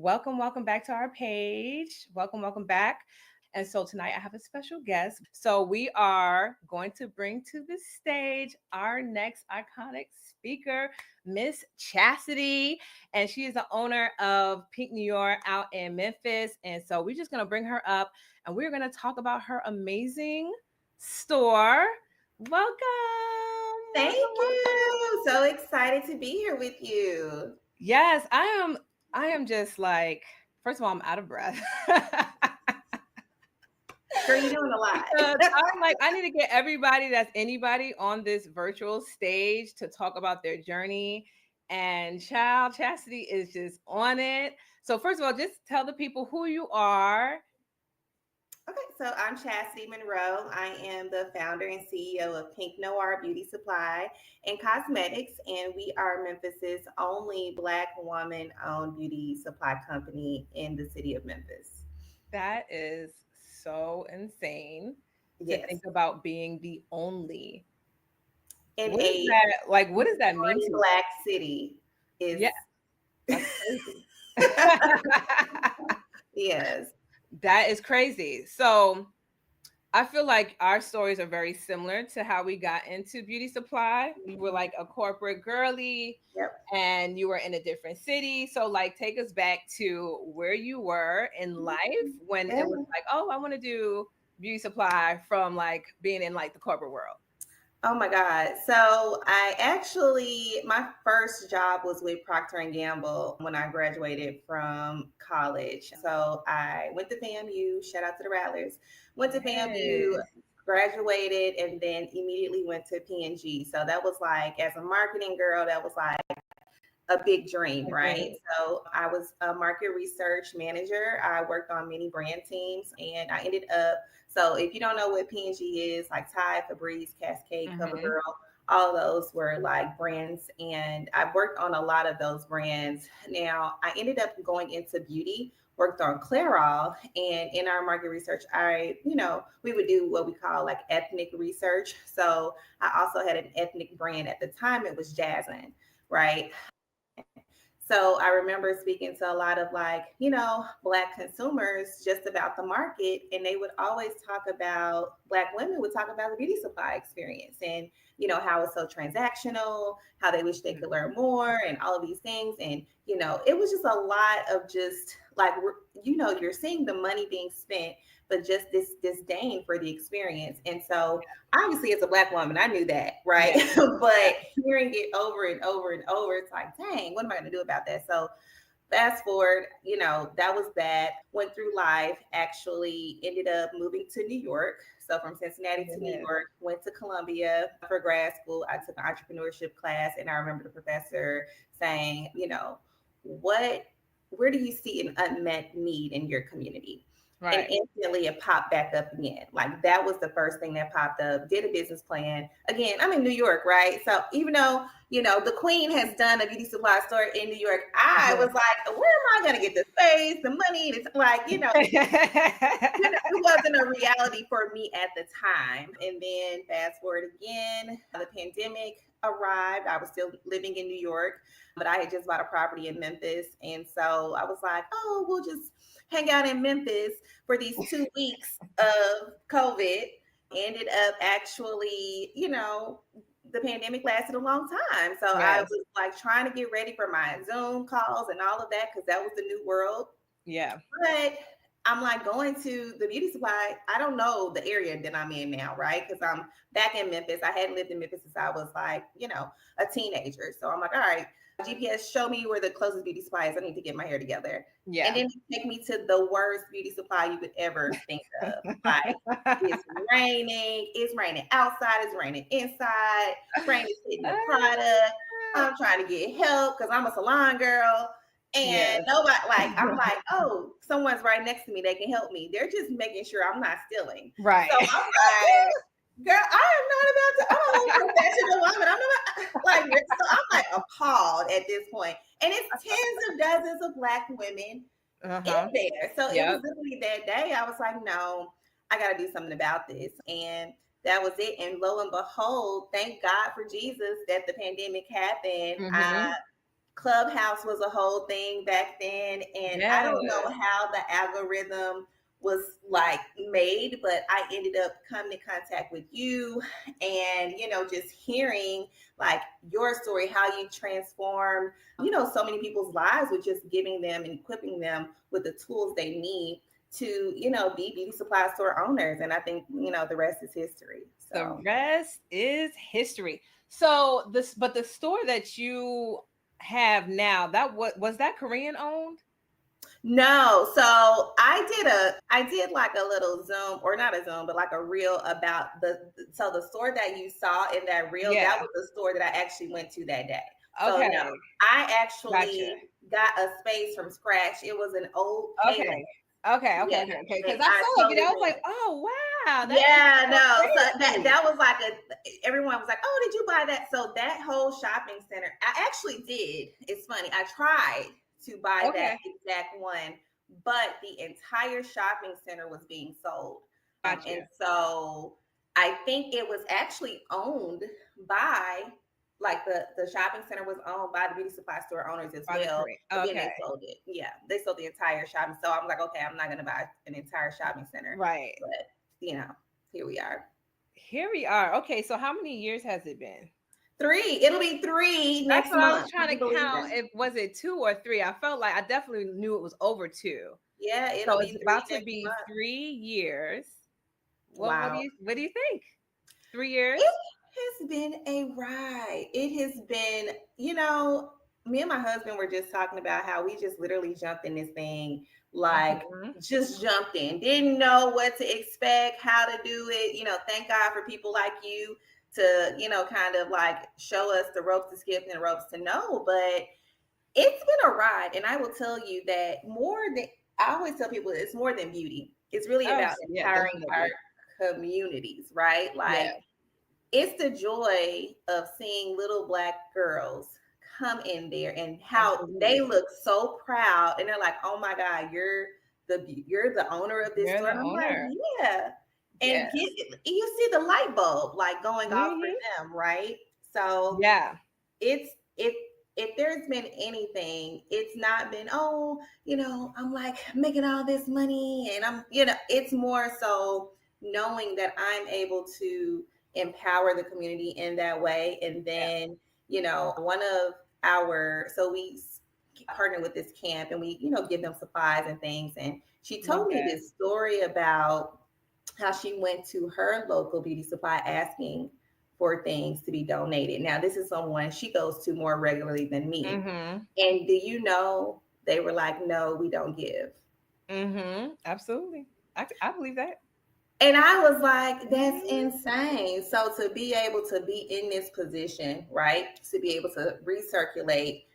welcome back to our page. Welcome back. And so tonight I have a special guest. So we are going to bring to the stage our next iconic speaker, Miss Chasity. And she is the owner of Pink Noire out in Memphis. And so we're just going to bring her up and we're going to talk about her amazing store. Welcome. Thank you. So excited to be here with you. Yes, I am just like, first of all, I'm out of breath. Girl, you're doing a lot. Because I'm like, I need to get everybody that's anybody on this virtual stage to talk about their journey. And Child Chasity is just on it. So, first of all, just tell the people who you are. Okay, so I'm Chasity Monroe. I am the founder and CEO of Pink Noire Beauty Supply and Cosmetics, and we are Memphis's only Black woman-owned beauty supply company in the city of Memphis. That is so insane to Yes, think about being the only. in What is a that? Like, what does that mean to you? Black city is Yeah, that's crazy. yes. That is crazy. So I feel like our stories are very similar to how we got into beauty supply. We were like a corporate girly Yep. and you were in a different city. So like take us back to where you were in life when Yeah. it was like, oh, I want to do beauty supply from like being in like the corporate world. Oh my God. So I actually, my first job was with Procter and Gamble when I graduated from college. So I went to FAMU, shout out to the Rattlers, went to FAMU, Yes. graduated, and then immediately went to P&G. So that was like, as a marketing girl, that was like a big dream, right? Okay. So I was a market research manager. I worked on many brand teams and I ended up, so if you don't know what P&G is, like Tide, Febreze, Cascade, Mm-hmm. CoverGirl, all of those were like brands. And I worked on a lot of those brands. Now I ended up going into beauty, worked on Clairol, and in our market research, we would do what we call like ethnic research. So I also had an ethnic brand at the time. It was Jasmine, right? So I remember speaking to a lot of Black consumers just about the market, and they would always talk about Black women would talk about the beauty supply experience and, how it's so transactional, how they wish they could learn more, and all of these things. And, it was just a lot of just like, you're seeing the money being spent, but just this disdain for the experience. And so obviously as a Black woman, I knew that, right? Yeah. But hearing it over and over and over, it's like, dang, what am I going to do about that? So fast forward, that was that. Went through life, actually ended up moving to New York. So from Cincinnati to New Yes. York, went to Columbia for grad school. I took an entrepreneurship class, and I remember the professor saying, what, where do you see an unmet need in your community? And Right. instantly it popped back up again. Like that was the first thing that popped up. Did a business plan. Again, I'm in New York, right? So even though, the queen has done a beauty supply store in New York, I was like, where am I going to get the space, the money? It's like, it wasn't a reality for me at the time. And then fast forward again, the pandemic arrived. I was still living in New York, but I had just bought a property in Memphis. And so I was like, oh, we'll just hang out in Memphis for these 2 weeks of COVID. Ended up actually, the pandemic lasted a long time. So I Yes. was like trying to get ready for my Zoom calls and all of that because that was the new world. Yeah. But I'm like going to the beauty supply. I don't know the area that I'm in now, right? Because I'm back in Memphis. I hadn't lived in Memphis since I was like, a teenager. So I'm like, all right, GPS, show me where the closest beauty supply is. I need to get my hair together. And Yeah. then take me to the worst beauty supply you could ever think of. Like it's raining outside, it's raining inside, rain is hitting the product. I'm trying to get help because I'm a salon girl. And Yes. nobody, like, I'm like, oh, someone's right next to me. They can help me. They're just making sure I'm not stealing. Right. So I'm like, girl, I am not about to, I'm a professional woman. I'm not like, so I'm like appalled at this point. And it's tens of dozens of Black women in Uh-huh. there. So it was Yep. literally that day. I was like, no, I got to do something about this. And that was it. And lo and behold, thank God for Jesus that the pandemic happened. Mm-hmm. Clubhouse was a whole thing back then, and I Yes. don't know how the algorithm was like made, but I ended up coming in contact with you, and just hearing like your story, how you transformed so many people's lives with just giving them and equipping them with the tools they need to be beauty supply store owners. And I think the rest is history. The So rest is history. So this, but the store that you have now, that was that Korean owned? no, so I did like a little Zoom, or not a Zoom, but like a reel about the store that you saw in that reel, Yeah. that was the store that I actually went to that day. So no, Okay. I Gotcha. actually got a space from scratch. It was an old Payless. Okay. Okay. Okay. Yeah, Okay. Okay. Because and I I saw it, totally I was went. like, oh wow, that is Yeah, so no. So that crazy. that was like everyone was like, "Oh, did you buy that?" So that whole shopping center, I actually did. It's funny. I tried to buy that Okay. exact one, but the entire shopping center was being sold. And Gotcha. so I think it was actually owned by, like, the shopping center was owned by the beauty supply store owners as By the well. Korean. But then Okay. they sold it. Yeah, they sold the entire shopping. So I'm like, okay, I'm not gonna buy an entire shopping center, Right. but here we are. Here we are. Okay. So how many years has it been? Three. It'll be three That's next what I was month. Can trying you to believe count. that? If was it 2 or 3? I felt like I definitely knew it was over 2. Yeah, it'll So be it's three about to next be month. 3 years. What do Wow. you think? 3 years? It has been a ride. It has been, me and my husband were just talking about how we just literally jumped in this thing, like Mhm. just jumped in, didn't know what to expect, how to do it. Thank God for people like you to, kind of like show us the ropes to skip and the ropes to know. But it's been a ride. And I will tell you that more than, I always tell people, it's more than beauty. It's really Oh, about yeah, empowering definitely. our communities, right? Yeah, Like, it's the joy of seeing little Black girls come in there and how they absolutely. look so proud, and they're like, "Oh my God, you're the owner of this You're store." the And I'm like, owner. "Yeah," and Yes. you see the light bulb like going off for Mhm. them, right? So Yeah. it's if there's been anything, it's not been, oh, I'm like making all this money, and it's more so knowing that I'm able to empower the community in that way. And Yeah. then, one of our, so we partner with this camp, and we, give them supplies and things. And she Love told me that. this story about how she went to her local beauty supply asking for things to be donated. Now, this is someone she goes to more regularly than me. Mhm. And do you know, they were like, no, we don't give. Mhm. Absolutely. I believe that. And I was like, that's Mhm. insane. So to be able to be in this position, right? To be able to recirculate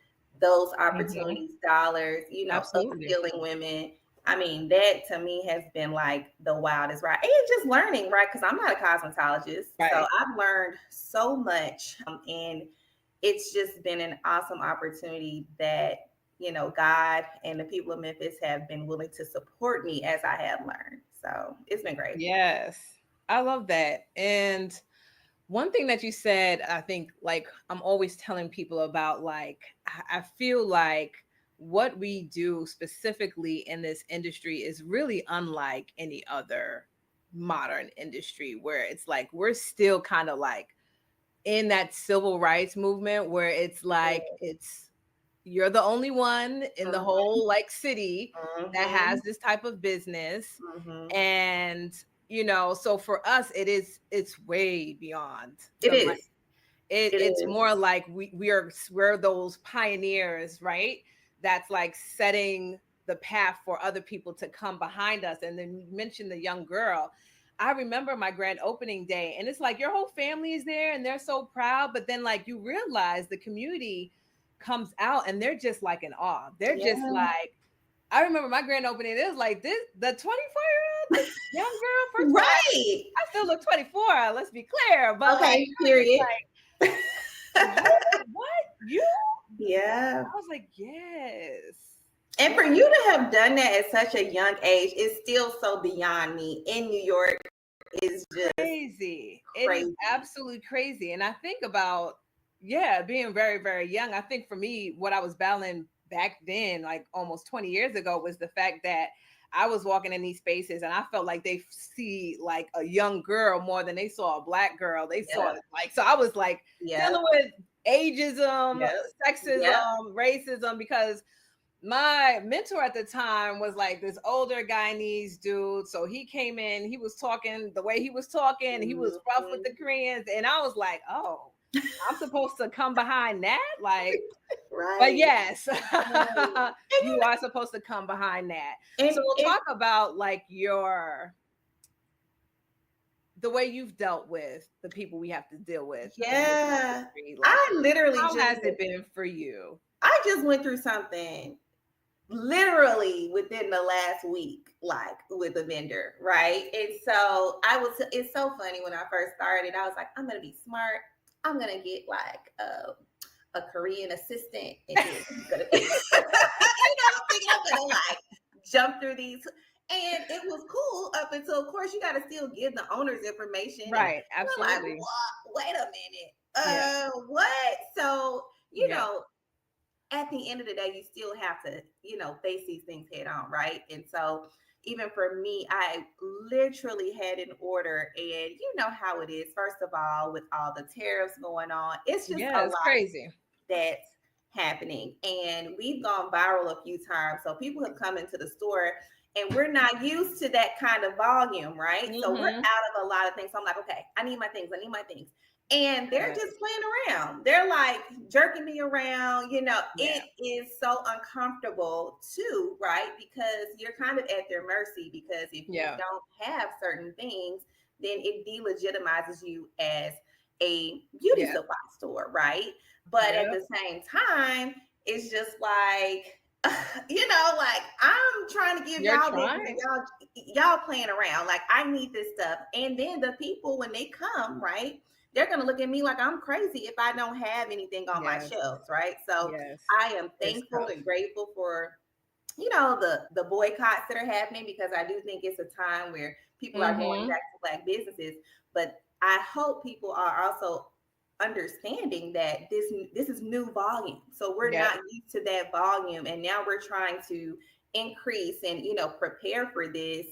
those Mhm. opportunities, dollars, Absolutely. upskilling women. I mean, that to me has been like the wildest ride. And just learning, right? Because I'm not a cosmetologist. So Right. I've learned so much. And it's just been an awesome opportunity that, God and the people of Memphis have been willing to support me as I have learned. So it's been great. Yes. I love that. And one thing that you said, I think, like, I'm always telling people about, like, I feel like what we do specifically in this industry is really unlike any other modern industry, where it's like we're still kind of like in that civil rights movement, where it's like it's you're the only one in the Mhm, whole like city that has mhm, this type of business. mhm. And so for us it's way beyond It the money. is. It It's is. more like we're those pioneers, right? That's like setting the path for other people to come behind us. And then you mentioned the young girl. I remember my grand opening day, and it's like your whole family is there and they're so proud, but then like you realize the community comes out and they're just like in awe. They're just Yeah. like, I remember my grand opening, it was like this, the 24-year-old, the young girl. First of all, Right. I still look 24, let's be clear, but like Okay, I was just period. like, yeah, what? You? Yeah. I was like, yes. And Yeah. for you to have done that at such a young age is still so beyond me. In New York is just Crazy. It is crazy. absolutely crazy. And I think about, yeah, being very, very young, I think for me, what I was battling back then, like almost 20 years ago, was the fact that I was walking in these spaces and I felt like they see like a young girl more than they saw a black girl. They saw Yep. it like, so I was like dealing Yep. with ageism, Yep. Yep. sexism, racism, because my mentor at the time was like this older Guyanese dude. So he came in, he was talking the way he was talking, he was rough with Mhm. the Koreans. And I was like, oh, I'm supposed to come behind that? Like, but Right. yes, Right. you are supposed to come behind that. So we'll And talk about like the way you've dealt with the people we have to deal with in this yeah, industry. Like, I literally how just has it been for you? I just went through something literally within the last week, like with a vendor, right? And so it's so funny when I first started, I was like, I'm gonna be smart. I'm gonna get like a Korean assistant, and then he's gonna be, I'm thinking I'm gonna like jump through these. And it was cool up until, of course, you got to still give the owner's information. And Right, we're like, absolutely. what? Wait a minute. Yeah. What? So, Yeah. at the end of the day, you still have to, face these things head on, right? And so, even for me, I literally had an order, and you know how it is. First of all, with all the tariffs going on, it's just a Yeah, it's lot crazy. that's happening. And we've gone viral a few times. So, people have come into the store, and we're not used to that kind of volume, right? So, we're Mm-hmm. out of a lot of things. So, I'm like, okay, I need my things. I need my things, and they're Yes. just playing around. They're like jerking me around. Yeah. It is so uncomfortable too, right? Because you're kind of at their mercy. Because if you Yeah. don't have certain things, then it delegitimizes you as a beauty Yeah. supply store, right? But at Yep. the same time, it's just like, like I'm trying to give You're y'all business, and trying. y'all playing around. Like, I need this stuff. And then the people, when they come, right, they're gonna look at me like I'm crazy if I don't have anything on my Yes. shelves, right? So Yes. I am It's thankful tough. and grateful for the boycotts that are happening, because I do think it's a time where people are going Mm-hmm. back to black businesses. But I hope people are also understanding that this is new volume. So we're Yep. not used to that volume, and now we're trying to increase and prepare for this.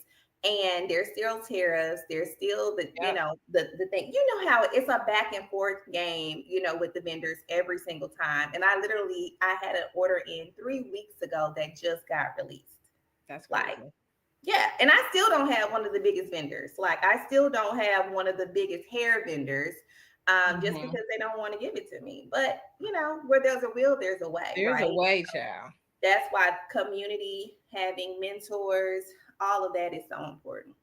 And there's still tariffs. There's still Yep. the thing. You know how it's a back and forth game, with the vendors every single time. And I had an order in 3 weeks ago that just got released. That's Like, crazy. yeah, and I still don't have one of the biggest vendors. Like, I still don't have one of the biggest hair vendors, just Mm-hmm. because they don't want to give it to me. But where there's a will, there's a way, There's a right? way, child. That's why community, having mentors, all of that is so important.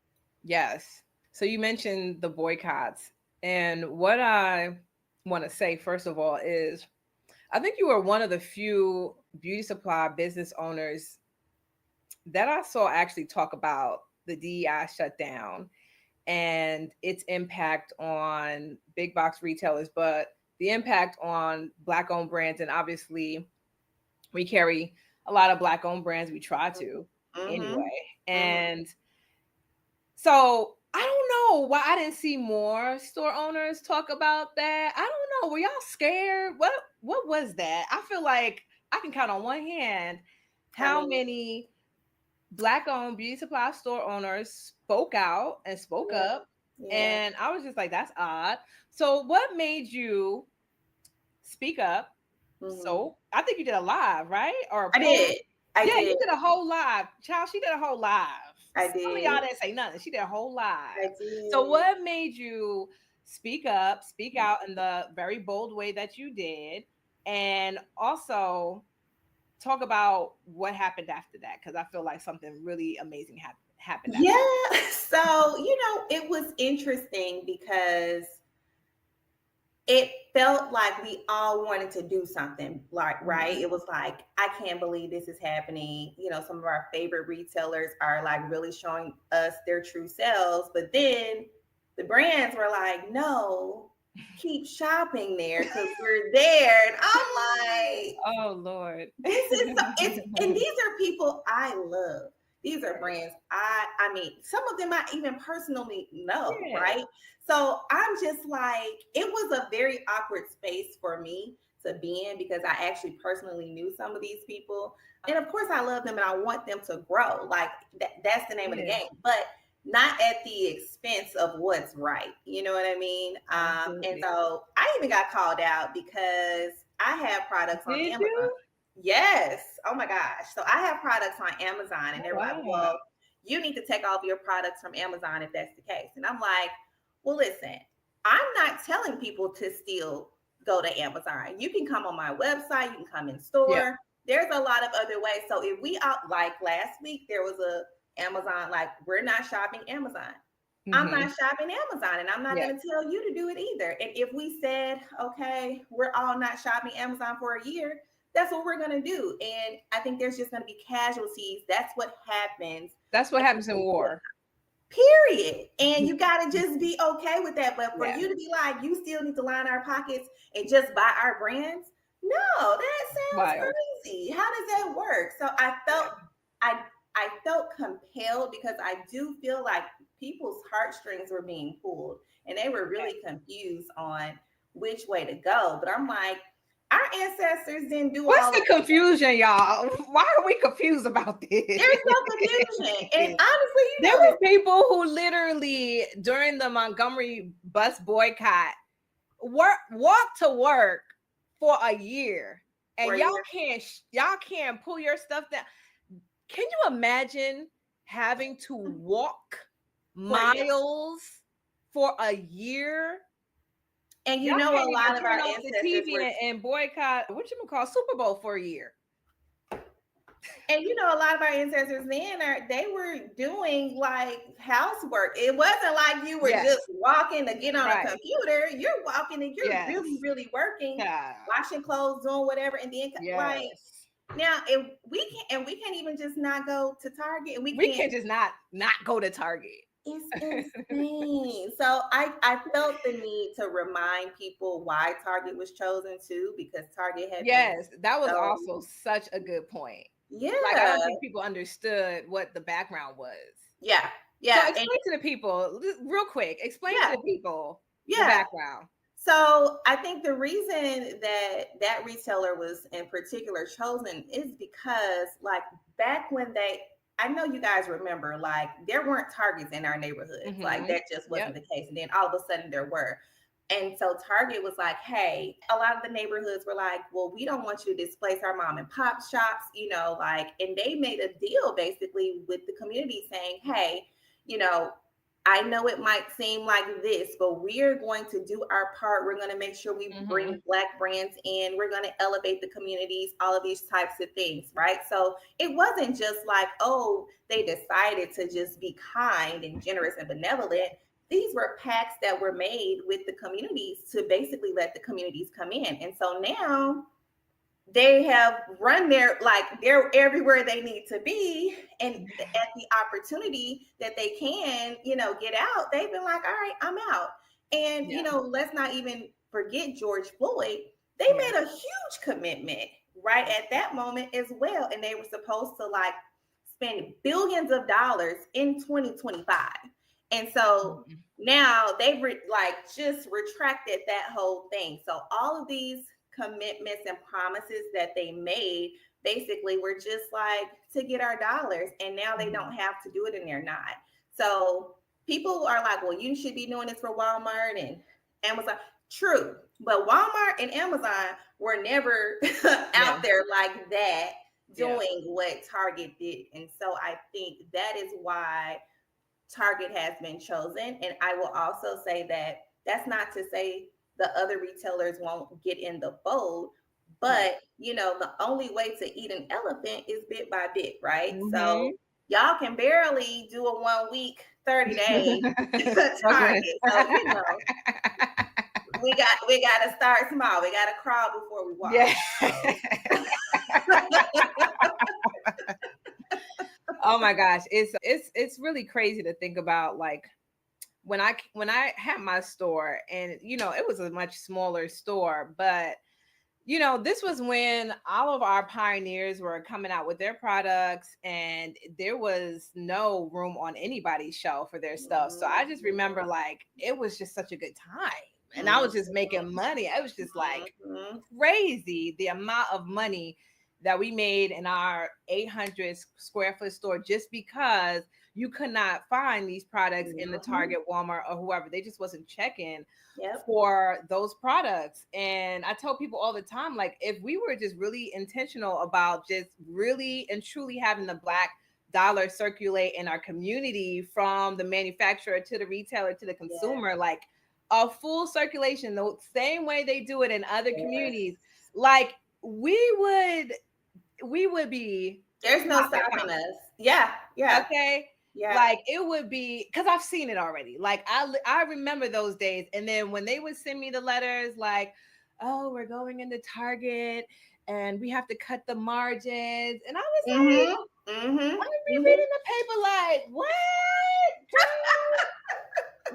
Yes. So you mentioned the boycotts. And what I want to say, first of all, is I think you were one of the few beauty supply business owners that I saw actually talk about the DEI shutdown and its impact on big box retailers, but the impact on Black owned brands. And obviously, we carry a lot of Black owned brands. We try to Mm-hmm. anyway. Mm-hmm. And so I don't know why I didn't see more store owners talk about that. I don't know. Were y'all scared? What was that? I feel like I can count on one hand I how mean, many Black owned beauty supply store owners spoke out and spoke yeah, up. yeah. And I was just like, that's odd. So what made you speak up? Mm-hmm. So I think you did a live, right? Or a I post. did. I Yeah, you did. did a whole live. Child, she did a whole live. I Some of y'all did. didn't say nothing. She did a whole I live. So did. what made you speak up, speak out in the very bold way that you did? And also talk about what happened after that, because I feel like something really amazing happened after. Yeah. So, it was interesting because it felt like we all wanted to do something, like, right? Mhm. It was like, I can't believe this is happening. Some of our favorite retailers are like really showing us their true selves. But then the brands were like, no, keep shopping there because we're there. And I'm like, Oh Lord. this is it's and these are people I love. These are brands I mean, some of them I even personally know, Yes. right? So I'm just like, it was a very awkward space for me to be in because I actually personally knew some of these people. And of course I love them and I want them to grow. Like that's the name of the Yeah. game. But not at the expense of what's right. You know what I mean? And Absolutely. so I even got called out because I have products on Did Amazon. you? Yes. Oh my gosh. So I have products on Amazon and Oh, they're like, wow. well, you need to take all of your products from Amazon if that's the case. And I'm like, well, listen, I'm not telling people to still go to Amazon. You can come on my website, you can come in Yeah. store. There's a lot of other ways. So if we out like last week, there was a Amazon, like we're not shopping Amazon. I'm Mm-hmm. not shopping Amazon and I'm not Yeah. going to tell you to do it either. And if we said, okay, we're all not shopping Amazon for a year, that's what we're going to do. And I think there's just going to be casualties. That's what happens. That's what happens in war. Period. And you got to just be okay with that. But for Yeah. you to be like, you still need to line our pockets and just buy our brands, no, that sounds Wild. crazy. How does that work? So I I felt compelled because I do feel like people's heartstrings were being pulled and they were really confused on which way to go. But I'm like, our ancestors didn't do What's all the of this. confusion, y'all? Why are we confused about this? There's no confusion. And honestly, you There know this. were people who literally during the Montgomery bus boycott walked to work for a year, and For y'all years. can't pull your stuff down. Can you imagine having to walk For years. miles for a year? And you Y'all know, can't a even lot of our turn off the ancestors TV were, and boycott what you call Super Bowl for a year. and you know, a lot of our ancestors then they were doing like housework. It wasn't like you were Yes, just walking to get on a right. computer. You're walking and you're Yes. really, really working, Yeah. washing clothes, doing whatever. And then like Yes. now, if we can't even just not go to Target, and we We can't. can't just not go to Target. It's insane. So I felt the need to remind people why Target was chosen too, because Target had been Yes, that was so also such a good point. Like, I yeah. don't think people understood what the background was. Yeah, So yeah, and explain to the people, real quick, explain to yeah, the people the yeah. background. So I think the reason that retailer was in particular chosen is because like back when I know you guys remember, like there weren't Targets in our neighborhoods. Like Mm-hmm. that just wasn't Yep. the case. And then all of a sudden there were. And so Target was like, hey, a lot of the neighborhoods were like, well, we don't want you to displace our mom and pop shops, like, and they made a deal basically with the community saying, hey, you know, I know it might seem like this, but we are going to do our part. We're going to make sure we Mm-hmm. bring Black brands in. We're going to elevate the communities, all of these types of things, right? So it wasn't just like, oh, they decided to just be kind and generous and benevolent. These were pacts that were made with the communities to basically let the communities come in. And so now they have run their like they're everywhere they need to be, and at the opportunity that they can get out, they've been like, all right, I'm out. And Yeah. let's not even forget George Floyd. They Yeah. made a huge commitment right at that moment as well, and they were supposed to like spend billions of dollars in 2025. And so Mhm. now they've like just retracted that whole thing. So all of these commitments and promises that they made basically were just like to get our dollars, and now they don't have to do it and they're not. So people are like, well, you should be doing this for Walmart and Amazon. True, but Walmart and Amazon were never Yeah. out there like that Yeah. doing what Target did. And so I think that is why Target has been chosen. And I will also say that that's not to say the other retailers won't get in the fold, Right. but the only way to eat an elephant is bit by bit, right? So Mm-hmm. y'all can barely do a 1 week, 30-day Okay. target. So we got to start small. We got to crawl before we walk. Yeah. So. Oh my gosh, it's really crazy to think about, like when I had my store, and it was a much smaller store, but This was when all of our pioneers were coming out with their products, and there was no room on anybody's shelf for their stuff. So I just remember, like, it was just such a good time. And I was just making money. I was just like crazy the amount of money that we made in our 800 square foot store, just because you could not find these products in the Target, Walmart, or whoever. They just wasn't checking for those products. And I tell people all the time, like, if we were just really intentional about just really and truly having the Black dollar circulate in our community, from the manufacturer to the retailer to the consumer, like a full circulation, the same way they do it in other communities, like we would be, there's no stopping us. Yeah. okay. Like, it would be, because I've seen it already. Like, I remember those days. And then when they would send me the letters, like, oh, we're going into Target and we have to cut the margins, and I was like, I'd be reading the paper like, what?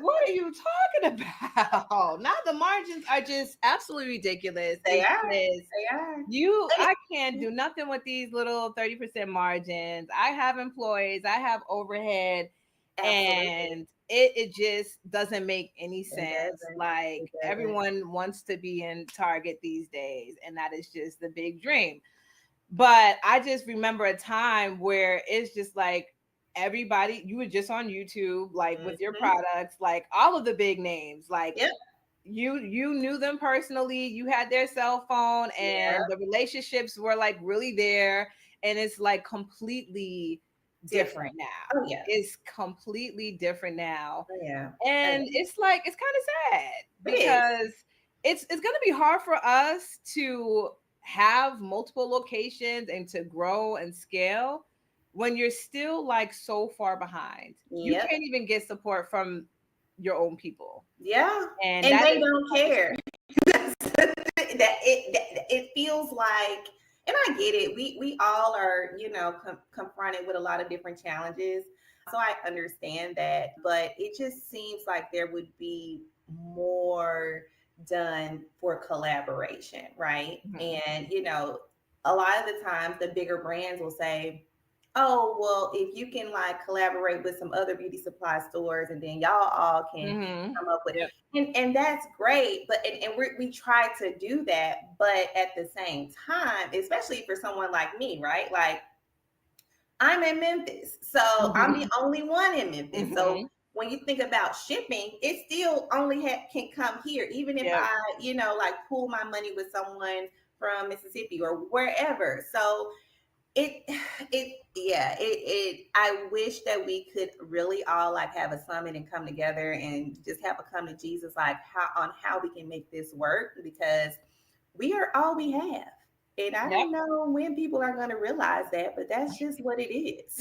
What are you talking about? Now the margins are just absolutely ridiculous. They are. I can't do nothing with these little 30% margins. I have employees, I have overhead, and it just doesn't make any sense. Like, everyone wants to be in Target these days, and that is just the big dream. But I just remember a time where it's just like, everybody, you were just on YouTube, like, with your products, like all of the big names, like you knew them personally, you had their cell phone, and the relationships were like really there. And it's like completely different now. It's completely different now. And it's like, it's kind of sad, because it's going to be hard for us to have multiple locations and to grow and scale when you're still like so far behind. You can't even get support from your own people. And they don't care. It feels like, and I get it, we all are, confronted with a lot of different challenges, so I understand that, but it just seems like there would be more done for collaboration, right? And a lot of the times the bigger brands will say, oh, well, if you can like collaborate with some other beauty supply stores, and then y'all all can come up with, and that's great. But and we try to do that, but at the same time, especially for someone like me, right? Like, I'm in Memphis, so I'm the only one in Memphis. So when you think about shipping, it still only can come here, even if I, like pool my money with someone from Mississippi or wherever. So I wish that we could really all like have a summit and come together and just have a come to Jesus, like how we can make this work, because we are all we have. And I don't know when people are going to realize that, but that's just what it is.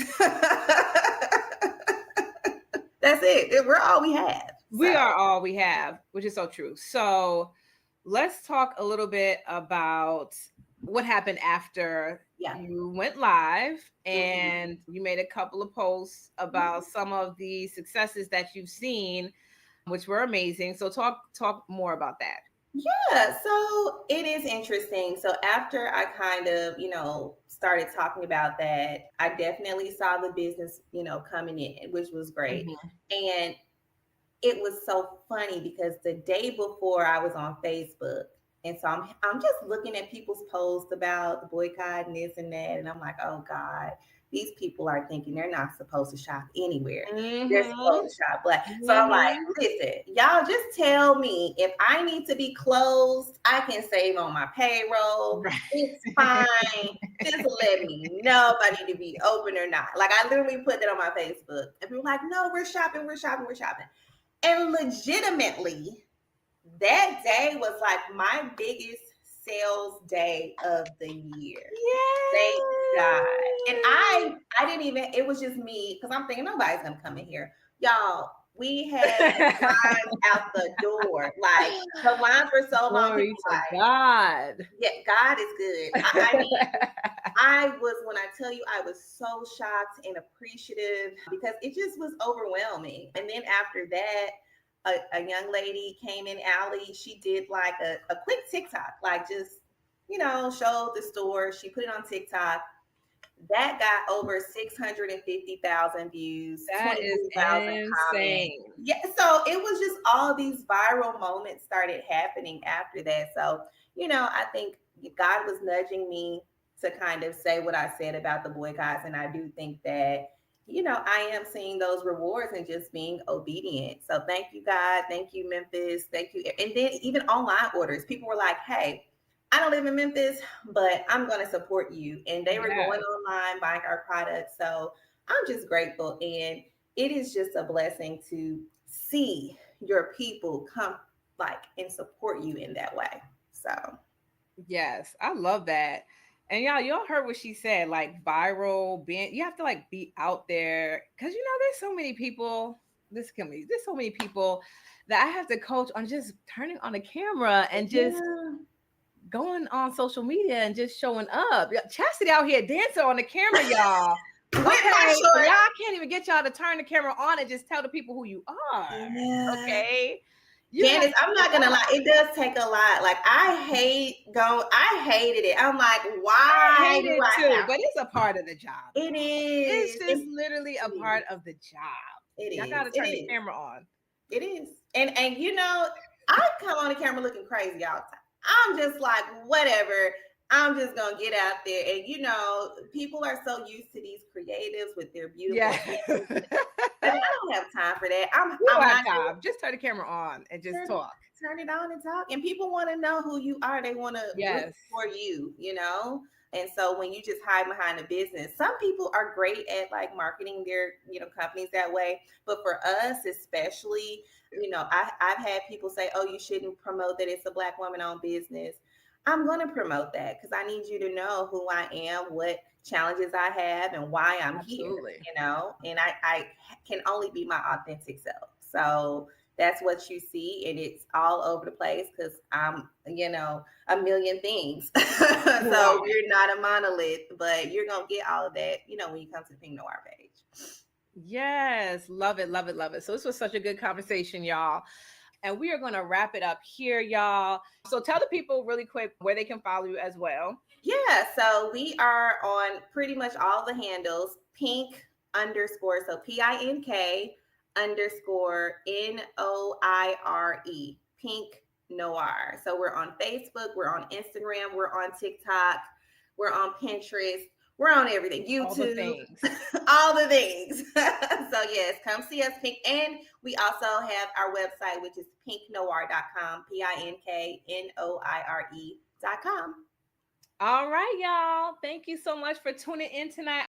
That's it. We're all we have. We are all we have, which is so true. So let's talk a little bit about what happened after you went live, and you made a couple of posts about some of the successes that you've seen, which were amazing. So talk more about that. Yeah, so it is interesting. So after I kind of, started talking about that, I definitely saw the business, coming in, which was great. And it was so funny because the day before I was on Facebook, and so I'm just looking at people's posts about the boycott and this and that, and I'm like, oh God, these people are thinking they're not supposed to shop anywhere. They're supposed to shop Black. So I'm like, listen, y'all just tell me if I need to be closed, I can save on my payroll. It's fine. Just let me know if I need to be open or not. Like, I literally put that on my Facebook, and people were like, no, we're shopping. And legitimately, that day was like my biggest sales day of the year. Thank God. And I didn't even, it was just me, because I'm thinking nobody's gonna come in here. Y'all, we had lines out the door. Like, the line for so long. Glory to God. Yeah, God is good. I mean, I was, when I tell you, I was so shocked and appreciative, because it just was overwhelming. And then after that, a young lady came in, Allie. She did like a quick TikTok, like just showed the store. She put it on TikTok. That got over 650,000 views, That is 23,000 comments. insane. Yeah, so it was just all these viral moments started happening after that. So, I think God was nudging me to kind of say what I said about the boycotts. And I do think that, I am seeing those rewards and just being obedient. So thank you, God. Thank you, Memphis. Thank you. And then even online orders, people were like, hey, I don't live in Memphis, but I'm going to support you. And they were going Yes. online buying our products. So I'm just grateful. And it is just a blessing to see your people come and support you in that way. So, Yes, I love that. And y'all heard what she said, like viral, being you have to like be out there because there's so many people. There's so many people that I have to coach on just turning on the camera and just yeah. going on social media and just showing up. Chastity out here dancing on the camera, y'all. With my Okay, so short. y'all can't even get y'all to turn the camera on and just tell the people who you are. Yeah. Okay, you have Janice, to I'm not show gonna lie, up. it does take a lot. Like I hated it. I'm like, I why hate do it I too, have but it's a part of the job, it y'all. It's is. just literally a It is. part of the job. It Y'all is. got to It turn the is. camera on. It is. And I come on the camera looking crazy all the time. I'm just like, whatever. I'm just gonna get out there. And people are so used to these creatives with their beautiful Yeah. hands. We Baby, I don't have time for that. I'm don't have not time. Just turn the camera on and just gonna talk. turn it on and talk. And people want to know who you are. They want to root Yes. for you. And so when you just hide behind a business, some people are great at like marketing their, companies that way. But for us, especially, I've had people say, oh, you shouldn't promote that it's a Black woman owned business. I'm going to promote that because I need you to know who I am, what challenges I have, and why I'm Absolutely. here. And I can only be my authentic self. So that's what you see, and it's all over the place because I'm, a million things. You So are. we're not a monolith, but you're gonna get all of that, when you come to the Pink Noire page. Yes. Love it. Love it. Love it. So this was such a good conversation, y'all. And we are going to wrap it up here, y'all. So tell the people really quick where they can follow you as well. Yeah, so we are on pretty much all the handles, pink underscore, so PINK underscore NOIRE, Pink Noire. So we're on Facebook, we're on Instagram, we're on TikTok, we're on Pinterest, we're on everything, All the YouTube, things. all the things. So yes, come see us, Pink. And we also have our website, which is pinknoire.com, PINKNOIRE.com. All right, y'all. Thank you so much for tuning in tonight.